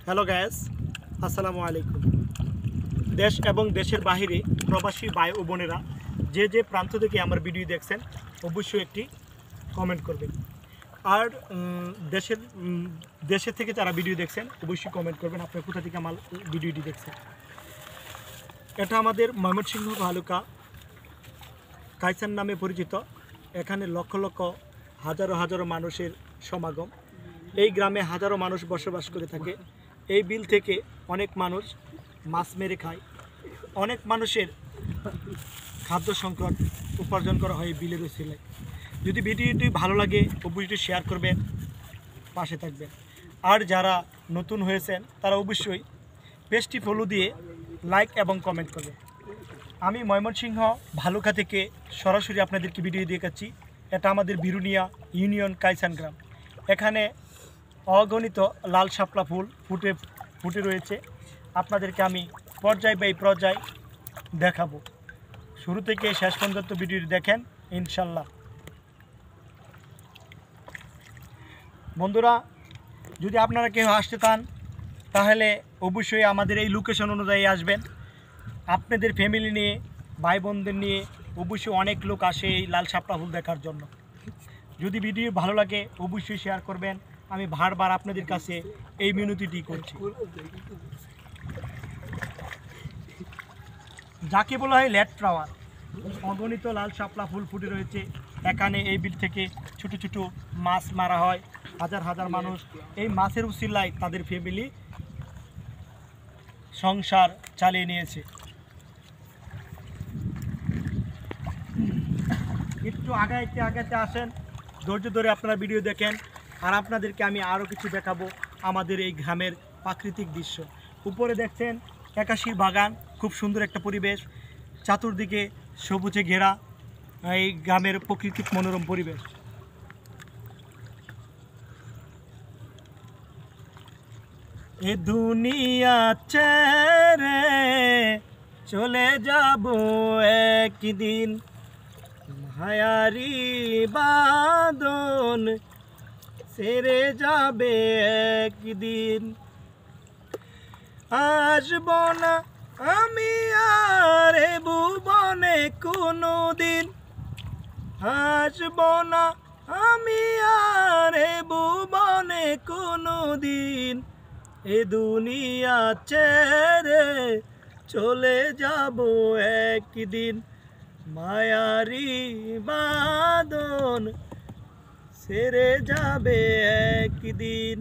Hello gas, আসসালামু আলাইকুম। দেশ এবং দেশের বাহিরে প্রবাসী ভাই ও বোনেরা যে প্রান্ত থেকে আমার ভিডিও দেখছেন অবশ্যই একটি কমেন্ট করবেন। আর দেশের থেকে যারা ভিডিও দেখছেন অবশ্যই কমেন্ট করবেন আপনার কোথা থেকে আমার ভিডিওটি দেখছেন। এটা আমাদের ময়মনসিংহ তালুকা কাইসান নামে পরিচিত। এখানে লক্ষ লক্ষ হাজারো হাজারো মানুষের সমাগম। এই গ্রামে হাজারো মানুষ বসবাস করে থাকে। এই বিল থেকে অনেক মানুষ মাছ মেরে খায়। অনেক মানুষের খাদ্য সংকট উপার্জন করা হয় এই বিলের উসিলায়। যদি ভিডিওটি ভালো লাগে অবশ্যই শেয়ার করবেন, পাশে থাকবেন। আর যারা নতুন হয়েছেন তারা অবশ্যই পেজটি ফলো দিয়ে লাইক এবং কমেন্ট করবেন। আমি ময়মনসিংহ ভালুকা থেকে সরাসরি আপনাদেরকে ভিডিও দেখাচ্ছি। এটা আমাদের বিরুনিয়া ইউনিয়ন কাইসান গ্রাম। এখানে অগণিত লাল শাপলা ফুল ফুটে রয়েছে। আপনাদেরকে আমি পর্যায় বাই পর্যায় দেখাবো। শুরু থেকে শেষ পর্যন্ত ভিডিওটি দেখেন ইনশাল্লাহ। বন্ধুরা, যদি আপনারা কেউ আসতে চান তাহলে অবশ্যই আমাদের এই লোকেশন অনুযায়ী আসবেন। আপনাদের ফ্যামিলি নিয়ে, ভাই বোনদের নিয়ে অবশ্যই অনেক লোক আসে এই লাল শাপলা ফুল দেখার জন্য। যদি ভিডিও ভালো লাগে অবশ্যই শেয়ার করবেন। আমি বারবার আপনাদের কাছে এই মিনতিটি করছি। যাকে বলা হয় লেট ফ্লাওয়ার, অগণিত লাল শাপলা ফুল ফুটে রয়েছে। এখানে এই বিল থেকে ছোট ছোট মাছ মারা হয়। হাজার হাজার মানুষ এই মাছের উসিলায় তাদের ফ্যামিলি সংসার চালিয়ে নিয়েছে। একটু আগাইতে আসেন, ধৈর্য ধরে আপনারা ভিডিও দেখেন। আর আপনাদেরকে আমি আরও কিছু দেখাবো আমাদের এই গ্রামের প্রাকৃতিক দৃশ্য। উপরে দেখছেন একাশির বাগান, খুব সুন্দর একটা পরিবেশ, চতুর্দিকে সবুজে ঘেরা এই গ্রামের প্রাকৃতিক মনোরম পরিবেশ। এ দুনিয়া ছেড়ে চলে যাব একদিন, মায়ারি বাঁধন ছেড়ে যাবে একদিন। আসব না আমি আর এ ভুবনে কোনো দিন, আসব না আমি আর এ ভুবনে কোনো দিন। এ দুনিয়া ছেড়ে চলে যাব একদিন, মায়ারি বাঁধন ছেড়ে যাবে একদিন।